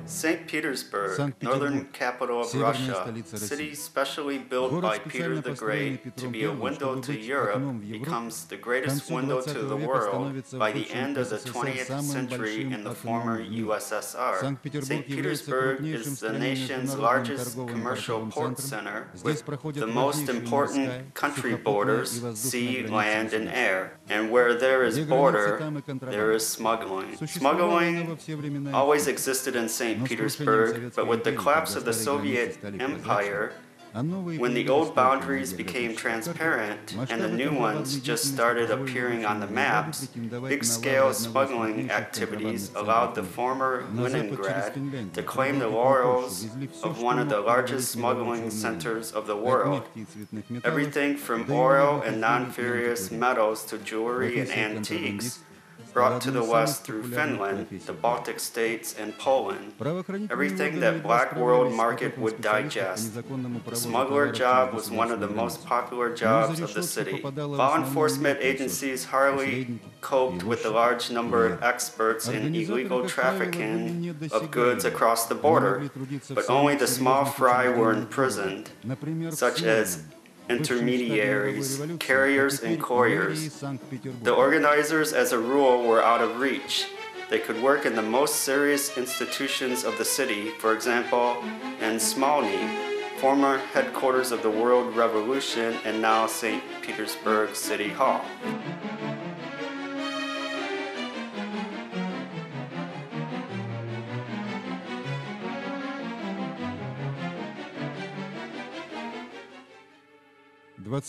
St. Petersburg, northern Санкт-Петербург, capital of северная Russia, столица city России. specially built Город by Peter специально the построенный Great to Петром be a I, window чтобы to быть Europe, окном в Европу, becomes the к greatest концу window to XX the века world становится в by the бывшем end of the СССР 20th самым century большим in the окном former в мире. USSR. Санкт-Петербург St. является Petersburg крупнейшим is в the стране nation's международным largest торговым commercial портовым port центром. center Здесь with проходят the most важнейшие important морская, country сухопутная и borders, воздушная sea, границы land, and государства. air. And where there is Где границы, border, там и there контрабанда. is smuggling. Существовала она во Smuggling все времена и always всюду. existed in St. Но с крушением Petersburg, Советской but with the империи, collapse когда of the старые границы Soviet стали Empire, прозрачными, а новые when the появились old только на boundaries взгляд became общих карт, transparent and the масштабы new ones контрабандной just деятельности started позволили appearing on the бывшему Ленинграду maps, претендовать на big-scale лавры одного из smuggling крупнейших activities контрабандных allowed центров the мира. former На запад через Leningrad Финляндию, to claim the Прибалтику и Польшу laurels везли все, of что one of the мог largest предложить мировой smuggling черный рынок. centers of the От world. нефти и цветных металлов Everything from до oil ювелирных and изделий и non-ferrous антиквариата. metals to jewelry and Профессия antiques контрабандист brought стала to одной the из самых west through популярных Finland, профессий the в мире. Baltic states, and Poland. Правоохранительные Everything органы that едва black world справлялись с market потоком would специалистов по digest. незаконному The провозу smuggler товаров через job was one of the государственную most границу. popular Но за jobs of the решетку city. попадало в Law основном enforcement мелкая agencies сошка, hardly посредники и coped with the высшие large number of курьеры. experts in Организаторы, illegal как правило, были trafficking of goods недосягаемы. across the Они border, могли трудиться в but only самых the small серьезных fry were учреждениях города, imprisoned, например, в such as Смольном, бывшем штабе мировой intermediaries, революции, а carriers, теперь and мэрии couriers. The Санкт-Петербурга. organizers, as a rule, were out of reach. They could work in the most serious institutions of the city, for example, in Smolny, former headquarters of the World Revolution and now St. Petersburg City Hall.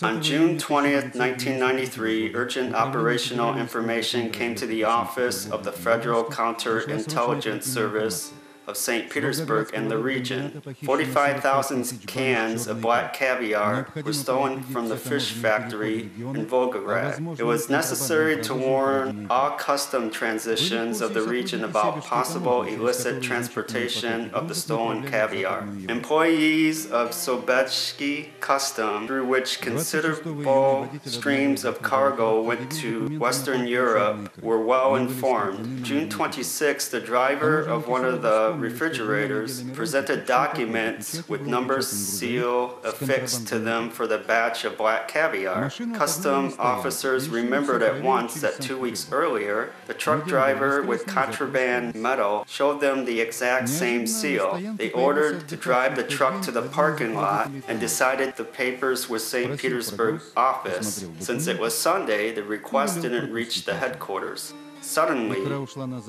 On June 20th, 1993, urgent operational information came to the office of the Federal Counterintelligence Service of St. Petersburg and the region. 45,000 cans of black caviar were stolen from the fish factory in Volgograd. It was necessary to warn all custom transitions of the region about possible illicit transportation of the stolen caviar. Employees of Sobetsky Custom, through which considerable streams of cargo went to Western Europe, were well informed. June 26, the driver of one of the refrigerators presented documents with number seal affixed to them for the batch of black caviar. Custom officers remembered at once that 2 weeks earlier, the truck driver with contraband metal showed them the exact same seal. They ordered to drive the truck to the parking lot and decided the papers with St. Petersburg office. Since it was Sunday, the request didn't reach the headquarters. Suddenly,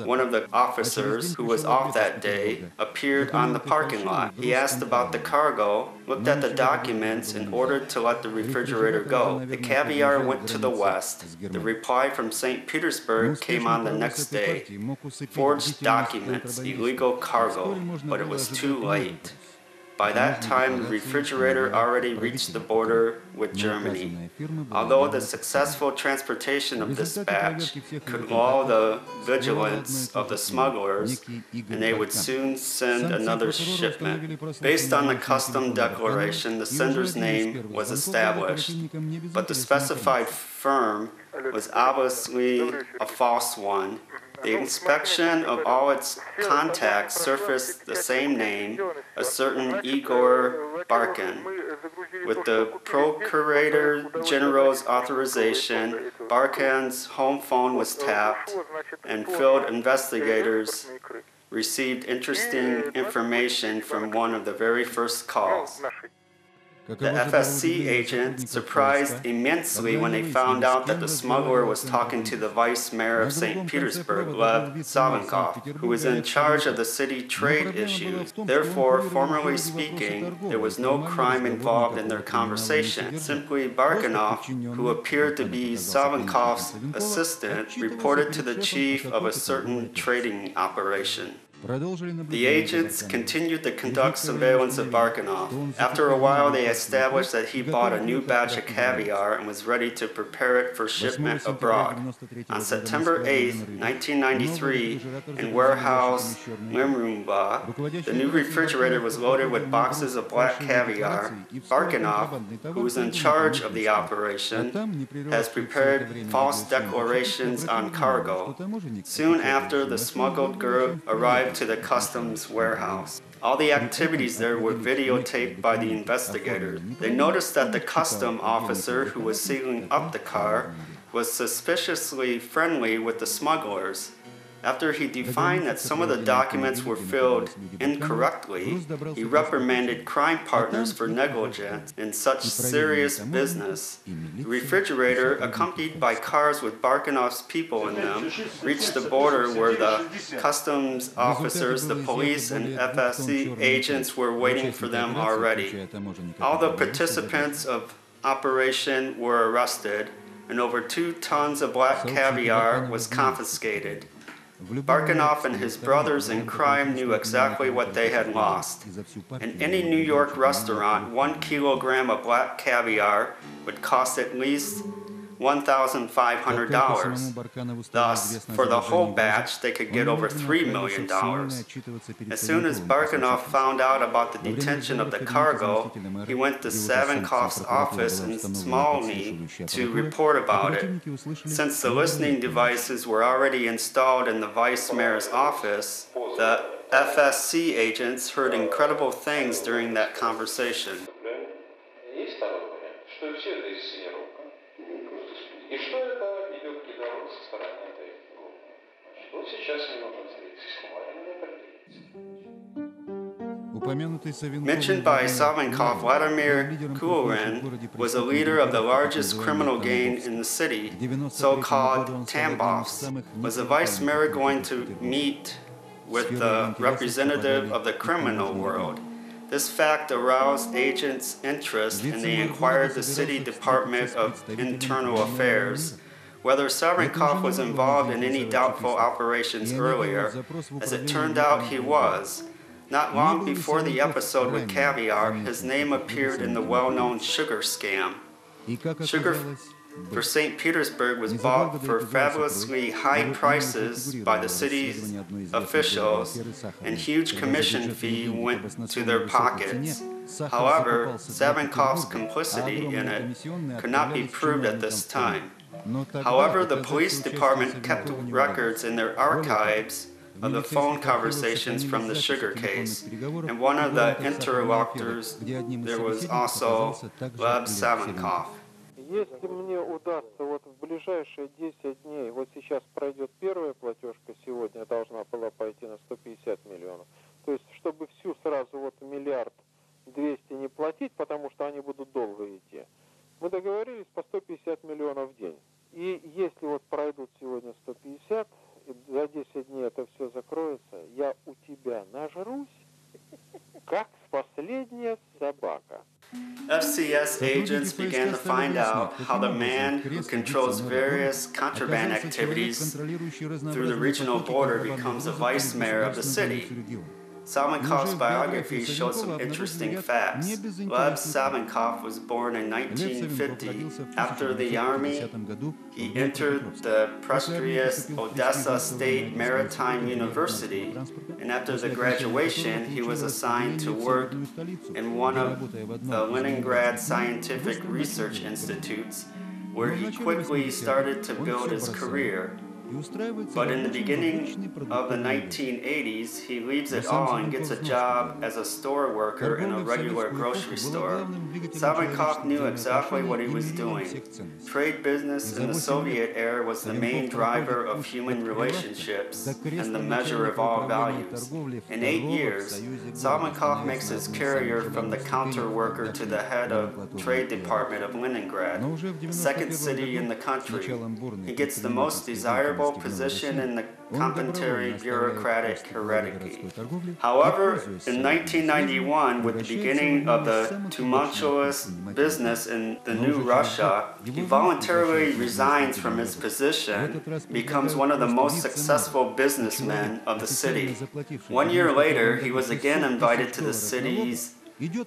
one of the officers, who was off that day, appeared on the parking lot. He asked about the cargo, looked at the documents, and ordered to let the refrigerator go. The caviar went to the west. The reply from St. Petersburg came on the next day. Forged documents, illegal cargo, but it was too late. By that time, the refrigerator already reached the border with Germany. Although the successful transportation of this batch could lull the vigilance of the smugglers, and they would soon send another shipment. Based on the custom declaration, the sender's name was established, but the specified firm was obviously a false one. The inspection of all its contacts surfaced the same name, a certain Igor Barkin. With the Procurator General's authorization, Barkin's home phone was tapped, and field investigators received interesting information from one of the very first calls. The FSC agent surprised immensely when they found out that the smuggler was talking to the vice mayor of St. Petersburg, Lev Savinkov, who was in charge of the city trade issues. Therefore, formally speaking, there was no crime involved in their conversation. Simply Barkanov, who appeared to be Savinkov's assistant, reported to the chief of a certain trading operation. The agents continued to conduct surveillance of Barkanov. After a while, they established that he bought a new batch of caviar and was ready to prepare it for shipment abroad. On September 8, 1993, in warehouse Lemrumba, the new refrigerator was loaded with boxes of black caviar. Barkanov, who was in charge of the operation, has prepared false declarations on cargo. Soon after, the smuggled goods arrived went to the customs warehouse. All the activities there were videotaped by the investigators. They noticed that the custom officer who was sealing up the car was suspiciously friendly with the smugglers. After he defined that some of the documents were filled incorrectly, he reprimanded crime partners for negligence in such serious business. The refrigerator, accompanied by cars with Barkanov's people in them, reached the border where the customs officers, the police, and FSC agents were waiting for them already. All the participants of operation were arrested, and over 2 tons of black caviar was confiscated. Barkanov and his brothers in crime knew exactly what they had lost. In any New York restaurant, 1 kilogram of black caviar would cost at least $1,500. Thus, for the whole batch, they could get over $3 million. As soon as Barkanov found out about the detention of the cargo, he went to Savinkov's office in Smolny to report about it. Since the listening devices were already installed in the vice mayor's office, the FSC agents heard incredible things during that conversation. И что это идет кидалось со стороны этой группы? Вот сейчас не нужно встретиться. Mentioned by Savinkov, Vladimir Kulerin was a leader of the largest criminal gang in the city, so-called Tambovs. Was the vice mayor going to meet with the representative of the criminal world? This fact aroused agents' interest, and they inquired the city Department of Internal Affairs whether Savinkov was involved in any doubtful operations earlier. As it turned out, he was. Not long before the episode with caviar, his name appeared in the well-known sugar scam. Sugar for St. Petersburg was bought for fabulously high prices by the city's officials, and huge commission fee went to their pockets. However, Savinkov's complicity in it could not be proved at this time. However, the police department kept records in their archives of the phone conversations from the sugar case, and one of the interlocutors there was also Lev Savinkov. Если мне удастся вот в ближайшие 10 дней, вот сейчас пройдет первая платежка, сегодня должна была пойти на 150 миллионов, то есть чтобы всю сразу вот 1 200 000 000 не платить, потому что они будут долго идти, мы договорились по 150 миллионов в день. И если вот пройдут сегодня 150, и за 10 дней это все закроется, я у тебя нажрусь, как последняя собака. FCS agents began to find out how the man who controls various contraband activities through the regional border becomes the vice mayor of the city. Savinkov's biography shows some interesting facts. Lev Savinkov was born in 1950. After the army, he entered the prestigious Odessa State Maritime University, and after the graduation, he was assigned to work in one of the Leningrad Scientific Research Institutes, where he quickly started to build his career. But in the beginning of the 1980s, he leaves it all and gets a job as a store worker in a regular grocery store. Savinkov knew exactly what he was doing. Trade business in the Soviet era was the main driver of human relationships and the measure of all values. In 8 years, Savinkov makes his career from the counter worker to the head of Trade Department of Leningrad, the second city in the country. He gets the most desirable position in the complementary bureaucratic hierarchy. However, in 1991, with the beginning of the tumultuous business in the new Russia, he voluntarily resigns from his position, becomes one of the most successful businessmen of the city. 1 year later, he was again invited to the city's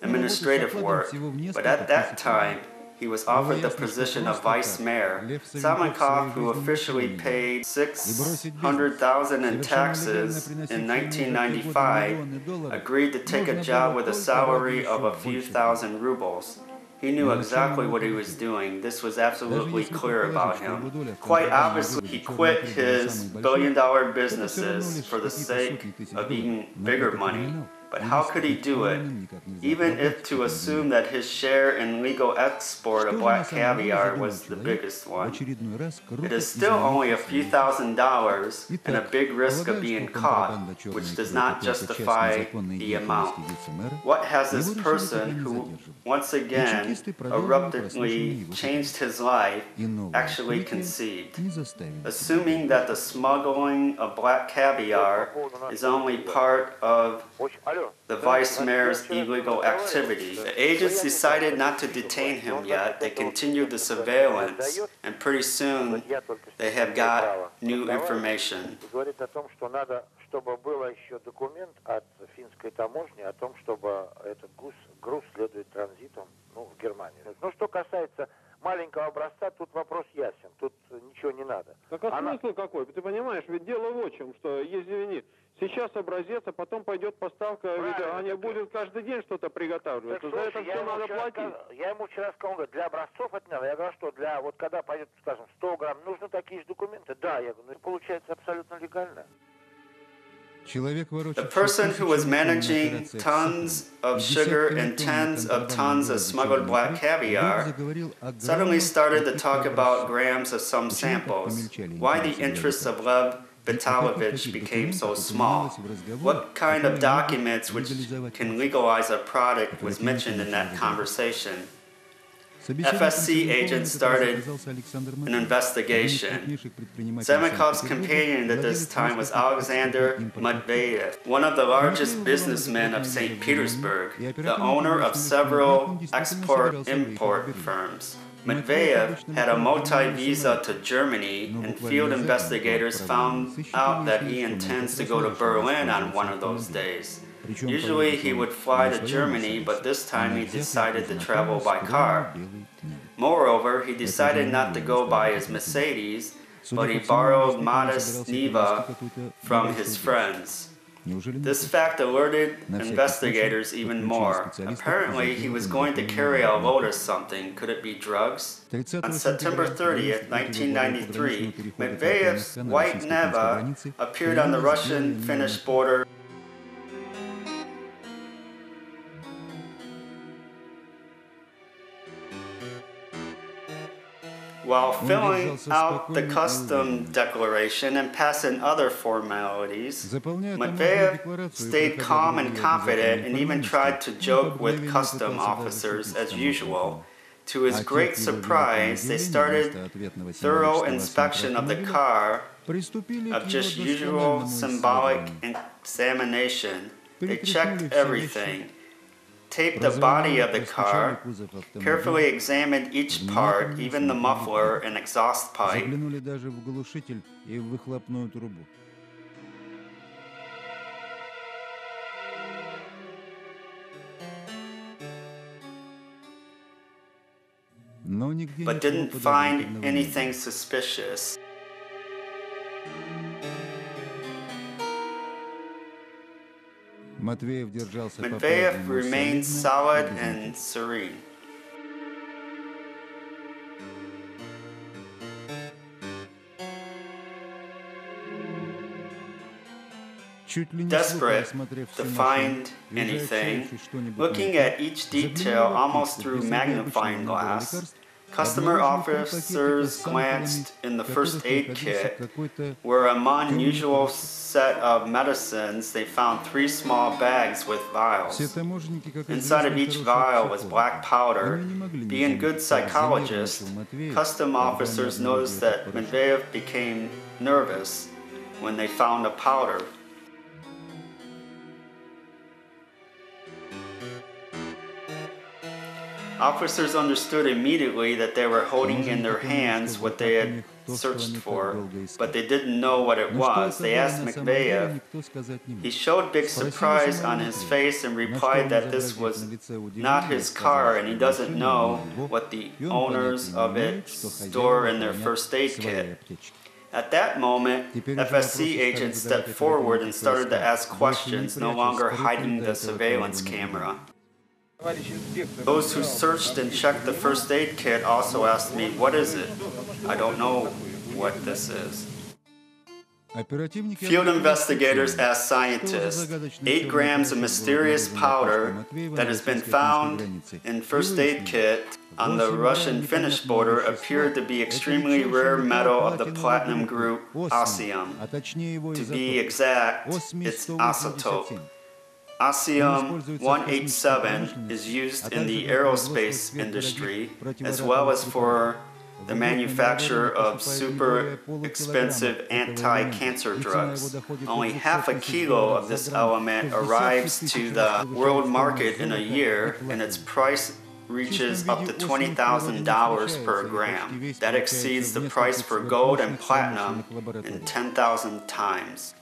administrative work, but at that time, he was offered the position of vice mayor. Savinkov, who officially paid $600,000 in taxes in 1995, agreed to take a job with a salary of a few thousand rubles. He knew exactly what he was doing. This was absolutely clear about him. Quite obviously, he quit his billion-dollar businesses for the sake of even bigger money. But how could he do it? Even if to assume that his share in legal export of black caviar was the biggest one. It is still only a few $1,000s and a big risk of being caught, which does not justify the amount. What has this person who once again abruptly changed his life actually conceived? Assuming that the smuggling of black caviar is only part of the vice mayor's illegal activity. The agents decided not to detain him yet. They continued the surveillance, and pretty soon they have got new information. Чтобы был еще документ от финской таможни о том, чтобы этот груз следует транзитом, в Германию. Ну, что касается маленького образца, тут вопрос ясен, тут ничего не надо. Так а смысл какой? Ты понимаешь, ведь дело в чем, что, извини, сейчас образец, а потом пойдет поставка, ведь они будут каждый день что-то приготавливать. За это все надо платить. Я ему вчера сказал, для образцов это надо. Я говорю, что для, вот когда пойдет, скажем, 100 грамм, нужны такие же документы. Да, я говорю, получается абсолютно легально. The person who was managing tons of sugar and tens of tons of smuggled black caviar suddenly started to talk about grams of some samples. Why the interests of Lev Vitalovich became so small? What kind of documents which can legalize a product was mentioned in that conversation? FSC agents started an investigation. Zemikov's companion at this time was Alexander Medvedev, one of the largest businessmen of St. Petersburg, the owner of several export-import firms. Medvedev had a multi-visa to Germany, and field investigators found out that he intends to go to Berlin on one of those days. Usually he would fly to Germany, but this time he decided to travel by car. Moreover, he decided not to go by his Mercedes, but he borrowed modest Niva from his friends. This fact alerted investigators even more. Apparently, he was going to carry a load of something. Could it be drugs? On September 30th, 1993, Medvedev's white Neva appeared on the Russian-Finnish border. While filling out the custom declaration and passing other formalities, Medvedev stayed calm and confident and even tried to joke with custom officers as usual. To his great surprise, they started thorough inspection of the car of just usual symbolic examination. They checked everything. Taped the body of the car, carefully examined each part, even the muffler and exhaust pipe. But didn't find anything suspicious. Medvedev remained solid and serene. Desperate to find anything, looking at each detail almost through magnifying glass, customer officers glanced in the first aid kit, where among usual set of medicines they found 3 small bags with vials. Inside of each vial was black powder. Being good psychologists, custom officers noticed that Medvedev became nervous when they found the powder. Officers understood immediately that they were holding in their hands what they had searched for, but they didn't know what it was. They asked Medvedev. He showed big surprise on his face and replied that this was not his car and he doesn't know what the owners of it store in their first aid kit. At that moment, FSC agents stepped forward and started to ask questions, no longer hiding the surveillance camera. Those who searched and checked the first aid kit also asked me, "What is it?" I don't know what this is. Field investigators asked scientists, 8 grams of mysterious powder that has been found in first aid kit on the Russian-Finnish border appeared to be extremely rare metal of the platinum group Os-187. To be exact, it's isotope. Os-187 is used in the aerospace industry as well as for the manufacture of super expensive anti-cancer drugs. Only half a kilo of this element arrives to the world market in a year, and its price reaches up to $20,000 per gram. That exceeds the price for gold and platinum in 10,000 times.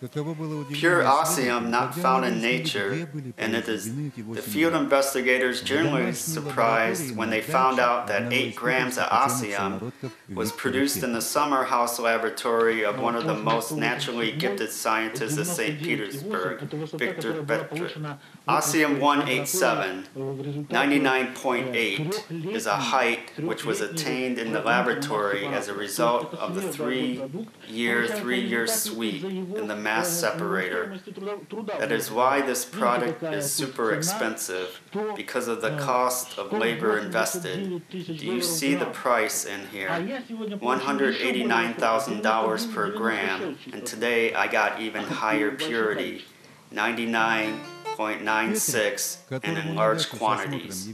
Pure osmium not found in nature, and it is the field investigators generally surprised when they found out that 8 grams of osmium was produced in the summer house laboratory of one of the most naturally gifted scientists at St. Petersburg, Victor Petruk. Os-187, 99.8, is a height which was attained in the laboratory as a result of the 3-year sweep in the mass separator. That is why this product is super expensive, because of the cost of labor invested. Do you see the price in here? $189,000 per gram, and today I got even higher purity, 99.96, and in large quantities.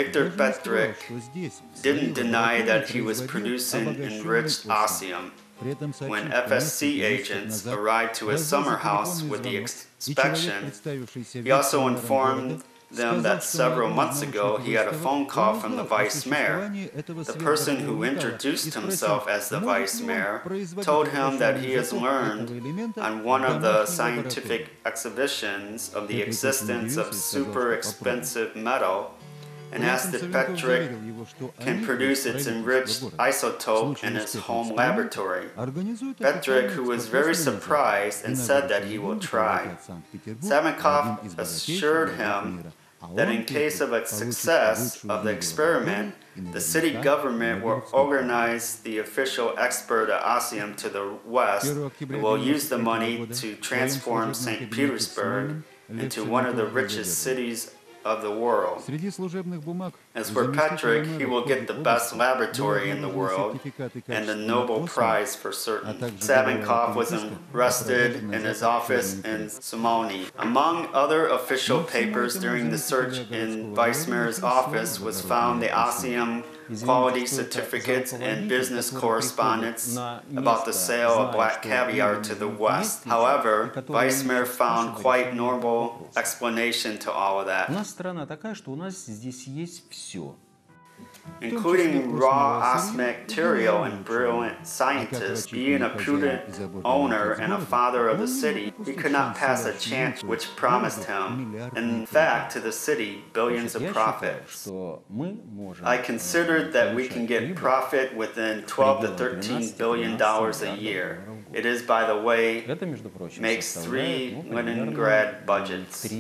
Victor Petruk didn't deny that he was producing enriched osmium. When FSC agents arrived to his summer house with the inspection, he also informed them that several months ago he had a phone call from the vice mayor. The person who introduced himself as the vice mayor told him that he has learned on one of the scientific exhibitions of the existence of super expensive metal and asked if Petruk can produce its enriched isotope in his home laboratory. Petruk, who was very surprised and said that he will try. Savinkov assured him that in case of a success of the experiment, the city government will organize the official export of osmium to the west and will use the money to transform St. Petersburg into one of the richest cities of the world. As for Petruk, he will get the best laboratory in the world and the Nobel Prize for certain. Savinkov was arrested in his office in Smolny. Among other official papers during the search in Vice Mayor's office was found the osmium quality certificates and business correspondence about the sale of black caviar to the West. However, Vice Mayor found quite normal explanation to all of that, including raw osmic material and brilliant scientists. Being a prudent owner and a father of the city, he could not pass a chance which promised him, in fact, to the city, billions of profits. I considered that we can get profit within $12 to $13 billion a year. It is, by the way, makes 3 Leningrad budgets.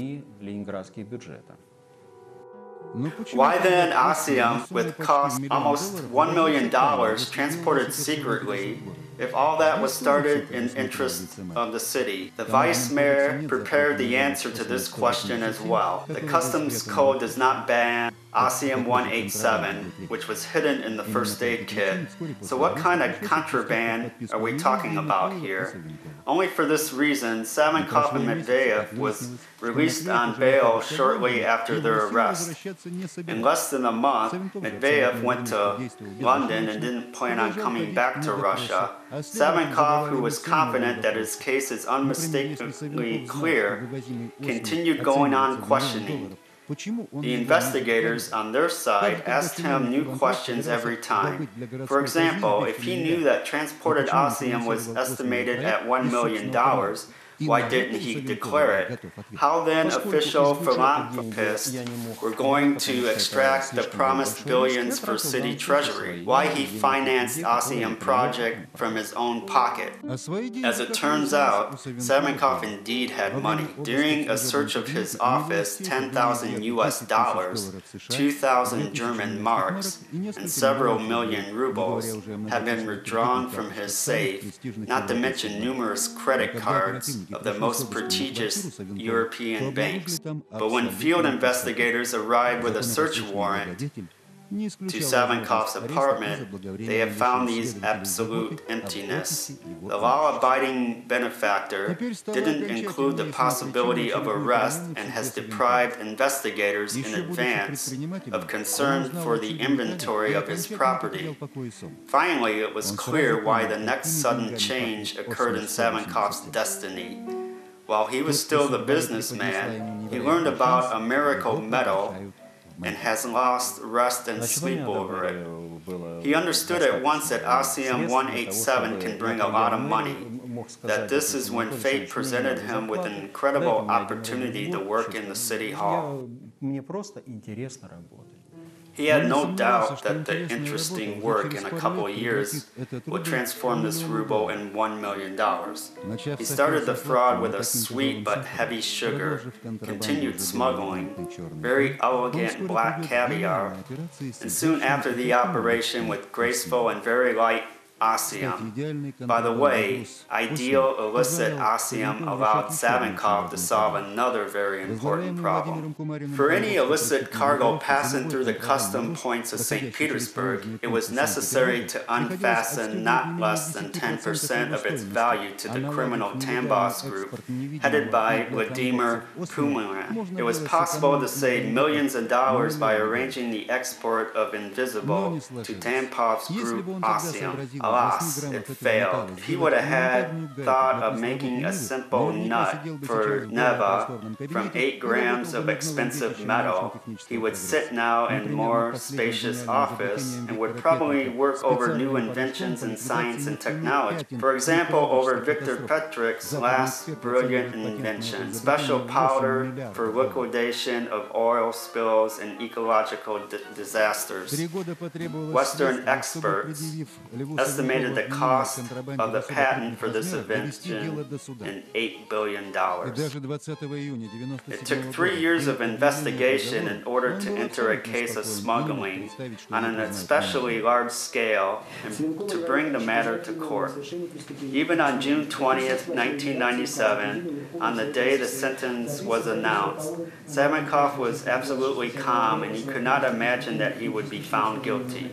Why then osmium, with cost almost $1 million, transported secretly, if all that was started in interest of the city? The vice mayor prepared the answer to this question as well. The customs code does not ban Os-187, which was hidden in the first aid kit. So what kind of contraband are we talking about here? Only for this reason, Savinkov and Medvedev was released on bail shortly after their arrest. In less than a month, Medvedev went to London and didn't plan on coming back to Russia. Savinkov, who was confident that his case is unmistakably clear, continued going on questioning. The investigators, on their side, asked him new questions every time. For example, if he knew that transported osmium was estimated at $1 million, Why didn't he declare it? How then official philanthropists were going to extract the promised billions for city treasury? Why he financed Os-187 project from his own pocket? As it turns out, Savinkov indeed had money. During a search of his office, 10,000 US dollars, 2,000 German marks, and several million rubles have been withdrawn from his safe, not to mention numerous credit cards of the most prestigious European banks. But when field investigators arrived with a search warrant to Savinkov's apartment, they have found these absolute emptiness. The law-abiding benefactor didn't include the possibility of arrest and has deprived investigators in advance of concern for the inventory of his property. Finally, it was clear why the next sudden change occurred in Savinkov's destiny. While he was still the businessman, he learned about a miracle metal and has lost rest and sleep over it. He understood at once that Os-187 can bring a lot of money, that this is when fate presented him with an incredible opportunity to work in the city hall. He had no doubt that the interesting work in a couple of years would transform this ruble in $1 million. He started the fraud with a sweet but heavy sugar, continued smuggling, very elegant black caviar, and soon after the operation with graceful and very light Os-187. By the way, ideal illicit Os-187 allowed Savinkov to solve another very important problem. For any illicit cargo passing through the custom points of St. Petersburg, it was necessary to unfasten not less than 10% of its value to the criminal Tambos group, headed by Vladimir Pumilan. It was possible to save millions of dollars by arranging the export of Invisible to Tambos group Os-187. Alas, it failed. If he would have had thought of making a simple nut for Neva from 8 grams of expensive metal, he would sit now in a more spacious office and would probably work over new inventions in science and technology. For example, over Victor Petrick's last brilliant invention, special powder for liquidation of oil spills and ecological disasters. Western experts estimated the cost of the patent for this invention in $8 billion. It took 3 years of investigation in order to enter a case of smuggling on an especially large scale and to bring the matter to court. Even on June 20th, 1997, on the day the sentence was announced, Savinkov was absolutely calm and he could not imagine that he would be found guilty.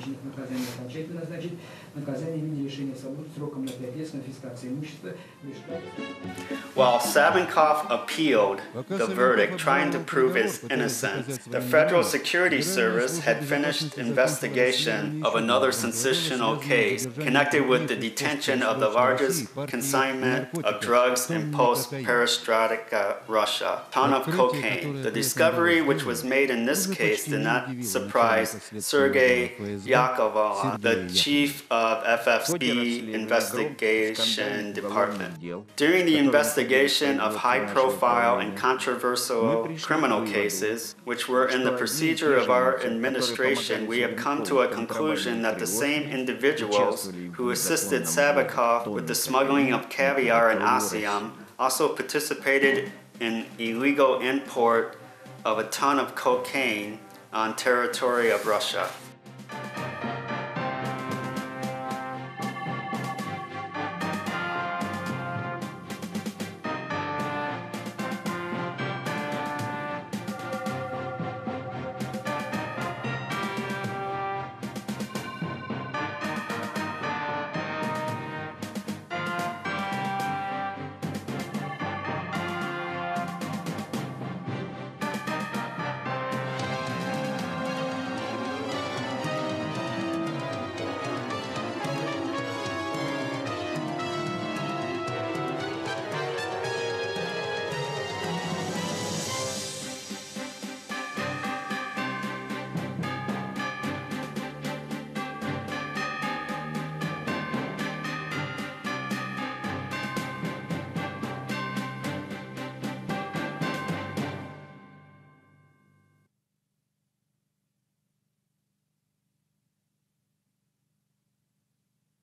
While Savinkov appealed the verdict trying to prove his innocence, the Federal Security Service had finished investigation of another sensational case connected with the detention of the largest consignment of drugs in post-perestroika Russia, a ton of cocaine. The discovery which was made in this case did not surprise Sergei Yakovleva, the chief of FSB Investigation Department. During the investigation of high-profile and controversial criminal cases, which were in the procedure of our administration, we have come to a conclusion that the same individuals who assisted Savinkov with the smuggling of caviar and Os-187 also participated in illegal import of a ton of cocaine on territory of Russia.